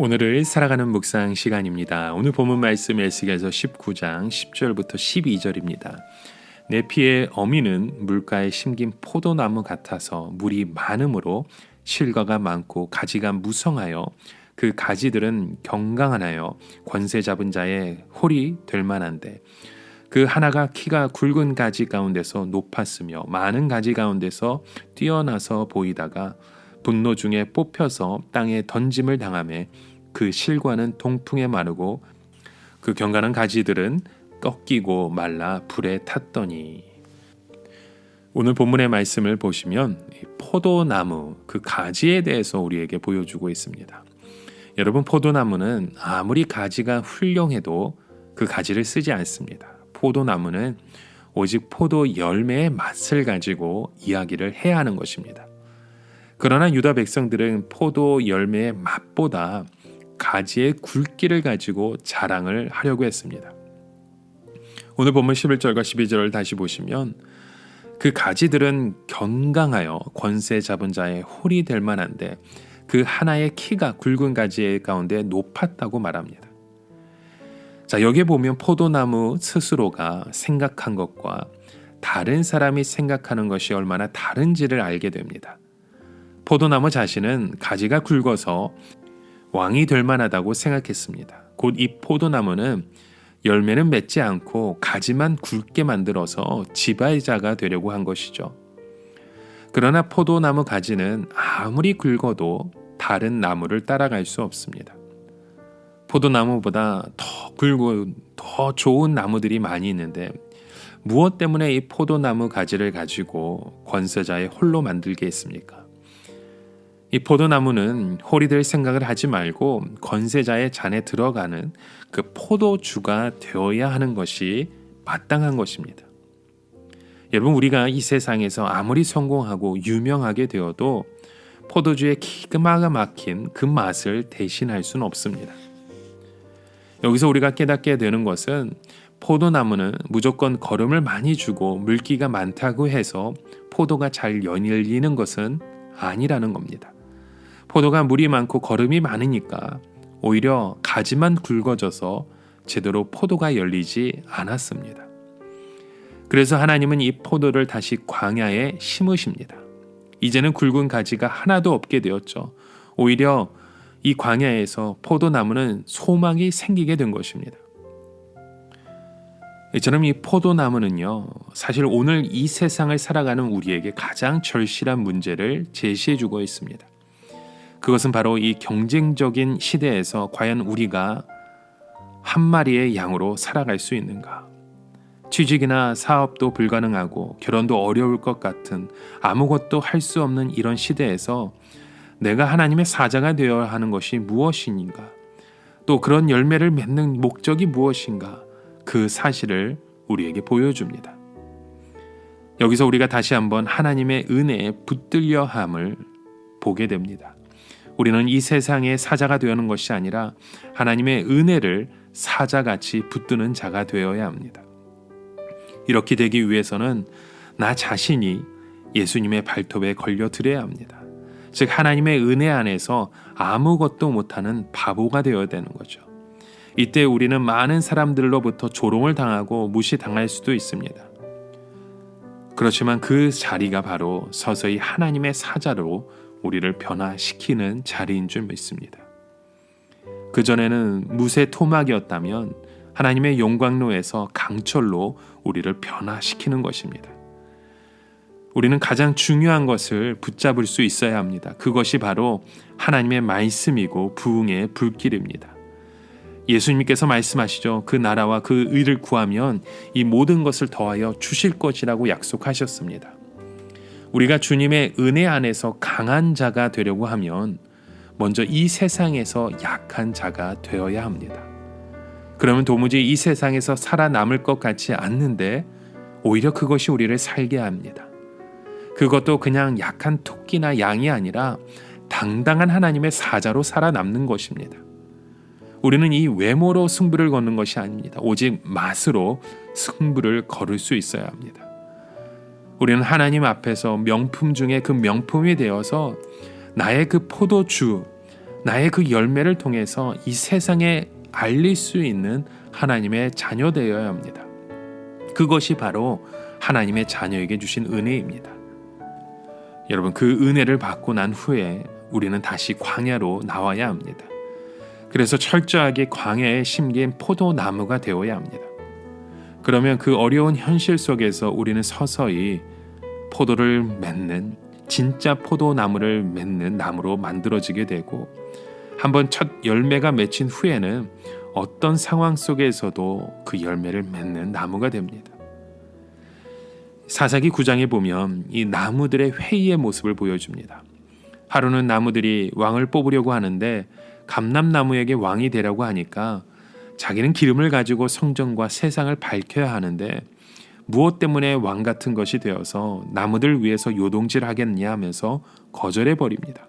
오늘을 살아가는 묵상 시간입니다. 오늘 본문 말씀 에스겔서 19장 10절부터 12절입니다. 내 피의 어미는 물가에 심긴 포도나무 같아서 물이 많음으로 실과가 많고 가지가 무성하여 그 가지들은 경강하나요 권세 잡은 자의 홀이 될 만한데 그 하나가 키가 굵은 가지 가운데서 높았으며 많은 가지 가운데서 뛰어나서 보이다가 분노 중에 뽑혀서 땅에 던짐을 당하며 그 실과는 동풍에 마르고 그 경간한 가지들은 꺾이고 말라 불에 탔더니. 오늘 본문의 말씀을 보시면 포도나무 그 가지에 대해서 우리에게 보여주고 있습니다. 여러분, 포도나무는 아무리 가지가 훌륭해도 그 가지를 쓰지 않습니다. 포도나무는 오직 포도 열매의 맛을 가지고 이야기를 해야 하는 것입니다. 그러나 유다 백성들은 포도 열매의 맛보다 가지의 굵기를 가지고 자랑을 하려고 했습니다. 오늘 본문 11절과 12절을 다시 보시면 그 가지들은 견강하여 권세 잡은 자의 홀이 될 만한데 그 하나의 키가 굵은 가지 가운데 높았다고 말합니다. 자, 여기에 보면 포도나무 스스로가 생각한 것과 다른 사람이 생각하는 것이 얼마나 다른지를 알게 됩니다. 포도나무 자신은 가지가 굵어서 왕이 될 만하다고 생각했습니다. 곧 이 포도나무는 열매는 맺지 않고 가지만 굵게 만들어서 지배자가 되려고 한 것이죠. 그러나 포도나무 가지는 아무리 굵어도 다른 나무를 따라갈 수 없습니다. 포도나무보다 더 굵고 더 좋은 나무들이 많이 있는데 무엇 때문에 이 포도나무 가지를 가지고 권세자의 홀로 만들게 했습니까? 이 포도나무는 홀이 될 생각을 하지 말고 권세자의 잔에 들어가는 그 포도주가 되어야 하는 것이 마땅한 것입니다. 여러분, 우리가 이 세상에서 아무리 성공하고 유명하게 되어도 포도주의 기가 막힌 그 맛을 대신할 수는 없습니다. 여기서 우리가 깨닫게 되는 것은 포도나무는 무조건 거름을 많이 주고 물기가 많다고 해서 포도가 잘 열리는 것은 아니라는 겁니다. 포도가 물이 많고 거름이 많으니까 오히려 가지만 굵어져서 제대로 포도가 열리지 않았습니다. 그래서 하나님은 이 포도를 다시 광야에 심으십니다. 이제는 굵은 가지가 하나도 없게 되었죠. 오히려 이 광야에서 포도나무는 소망이 생기게 된 것입니다. 이처럼 이 포도나무는요, 사실 오늘 이 세상을 살아가는 우리에게 가장 절실한 문제를 제시해주고 있습니다. 그것은 바로 이 경쟁적인 시대에서 과연 우리가 한 마리의 양으로 살아갈 수 있는가? 취직이나 사업도 불가능하고 결혼도 어려울 것 같은 아무것도 할 수 없는 이런 시대에서 내가 하나님의 사자가 되어야 하는 것이 무엇인가? 또 그런 열매를 맺는 목적이 무엇인가? 그 사실을 우리에게 보여줍니다. 여기서 우리가 다시 한번 하나님의 은혜에 붙들려 함을 보게 됩니다. 우리는 이 세상의 사자가 되는 것이 아니라 하나님의 은혜를 사자같이 붙드는 자가 되어야 합니다. 이렇게 되기 위해서는 나 자신이 예수님의 발톱에 걸려들어야 합니다. 즉 하나님의 은혜 안에서 아무것도 못하는 바보가 되어야 되는 거죠. 이때 우리는 많은 사람들로부터 조롱을 당하고 무시당할 수도 있습니다. 그렇지만 그 자리가 바로 서서히 하나님의 사자로 우리를 변화시키는 자리인 줄 믿습니다. 그전에는 무쇠 토막이었다면 하나님의 영광로에서 강철로 우리를 변화시키는 것입니다. 우리는 가장 중요한 것을 붙잡을 수 있어야 합니다. 그것이 바로 하나님의 말씀이고 부흥의 불길입니다. 예수님께서 말씀하시죠. 그 나라와 그 의를 구하면 이 모든 것을 더하여 주실 것이라고 약속하셨습니다. 우리가 주님의 은혜 안에서 강한 자가 되려고 하면 먼저 이 세상에서 약한 자가 되어야 합니다. 그러면 도무지 이 세상에서 살아남을 것 같지 않는데 오히려 그것이 우리를 살게 합니다. 그것도 그냥 약한 토끼나 양이 아니라 당당한 하나님의 사자로 살아남는 것입니다. 우리는 이 외모로 승부를 거는 것이 아닙니다. 오직 맛으로 승부를 걸을 수 있어야 합니다. 우리는 하나님 앞에서 명품 중에 그 명품이 되어서 나의 그 포도주, 나의 그 열매를 통해서 이 세상에 알릴 수 있는 하나님의 자녀 되어야 합니다. 그것이 바로 하나님의 자녀에게 주신 은혜입니다. 여러분, 그 은혜를 받고 난 후에 우리는 다시 광야로 나와야 합니다. 그래서 철저하게 광야에 심긴 포도나무가 되어야 합니다. 그러면 그 어려운 현실 속에서 우리는 서서히 포도를 맺는, 진짜 포도나무를 맺는 나무로 만들어지게 되고, 한번 첫 열매가 맺힌 후에는 어떤 상황 속에서도 그 열매를 맺는 나무가 됩니다. 사사기 9장에 보면 이 나무들의 회의의 모습을 보여줍니다. 하루는 나무들이 왕을 뽑으려고 하는데 감람나무에게 왕이 되라고 하니까 자기는 기름을 가지고 성전과 세상을 밝혀야 하는데 무엇 때문에 왕 같은 것이 되어서 나무들 위해서 요동질하겠냐 하면서 거절해 버립니다.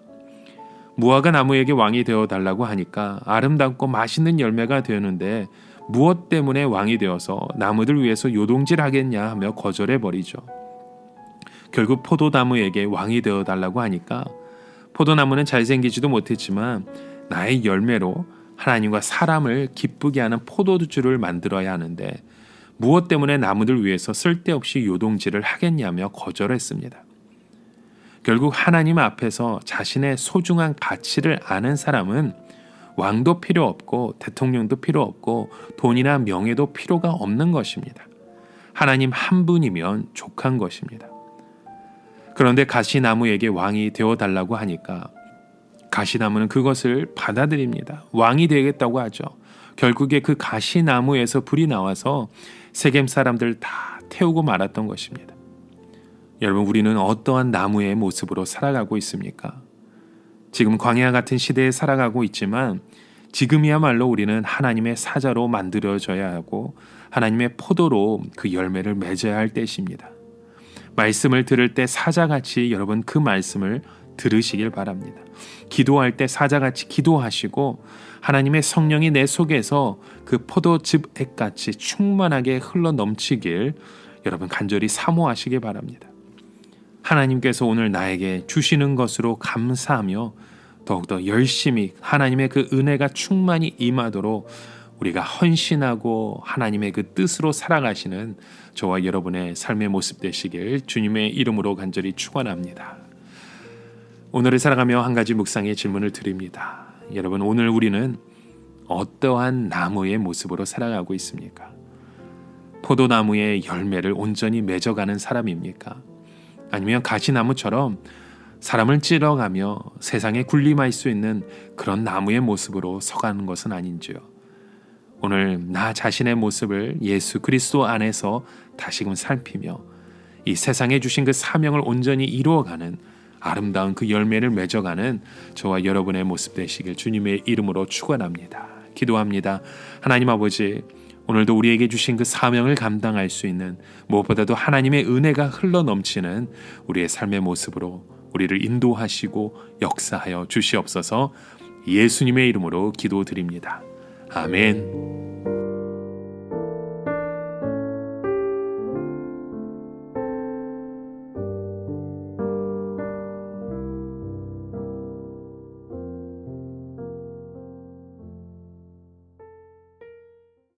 무화과 나무에게 왕이 되어 달라고 하니까 아름답고 맛있는 열매가 되었는데 무엇 때문에 왕이 되어서 나무들 위해서 요동질하겠냐 하며 거절해 버리죠. 결국 포도나무에게 왕이 되어 달라고 하니까 포도나무는 잘생기지도 못했지만 나의 열매로 하나님과 사람을 기쁘게 하는 포도주를 만들어야 하는데 무엇 때문에 나무들 위해서 쓸데없이 요동질을 하겠냐며 거절했습니다. 결국 하나님 앞에서 자신의 소중한 가치를 아는 사람은 왕도 필요 없고 대통령도 필요 없고 돈이나 명예도 필요가 없는 것입니다. 하나님 한 분이면 족한 것입니다. 그런데 가시나무에게 왕이 되어달라고 하니까 가시나무는 그것을 받아들입니다. 왕이 되겠다고 하죠. 결국에 그 가시나무에서 불이 나와서 세겜 사람들 다 태우고 말았던 것입니다. 여러분, 우리는 어떠한 나무의 모습으로 살아가고 있습니까? 지금 광야 같은 시대에 살아가고 있지만 지금이야말로 우리는 하나님의 사자로 만들어져야 하고 하나님의 포도로 그 열매를 맺어야 할 때입니다. 말씀을 들을 때 사자같이 여러분 그 말씀을 들으시길 바랍니다. 기도할 때 사자같이 기도하시고 하나님의 성령이 내 속에서 그 포도즙 액같이 충만하게 흘러 넘치길 여러분 간절히 사모하시기 바랍니다. 하나님께서 오늘 나에게 주시는 것으로 감사하며 더욱더 열심히 하나님의 그 은혜가 충만히 임하도록 우리가 헌신하고 하나님의 그 뜻으로 살아가시는 저와 여러분의 삶의 모습 되시길 주님의 이름으로 간절히 축원합니다. 오늘을 살아가며 한 가지 묵상의 질문을 드립니다. 여러분, 오늘 우리는 어떠한 나무의 모습으로 살아가고 있습니까? 포도나무의 열매를 온전히 맺어가는 사람입니까? 아니면 가시나무처럼 사람을 찔러가며 세상에 군림할 수 있는 그런 나무의 모습으로 서가는 것은 아닌지요? 오늘 나 자신의 모습을 예수 그리스도 안에서 다시금 살피며 이 세상에 주신 그 사명을 온전히 이루어가는 아름다운 그 열매를 맺어가는 저와 여러분의 모습 되시길 주님의 이름으로 축원합니다. 기도합니다. 하나님 아버지, 오늘도 우리에게 주신 그 사명을 감당할 수 있는 무엇보다도 하나님의 은혜가 흘러넘치는 우리의 삶의 모습으로 우리를 인도하시고 역사하여 주시옵소서. 예수님의 이름으로 기도드립니다. 아멘.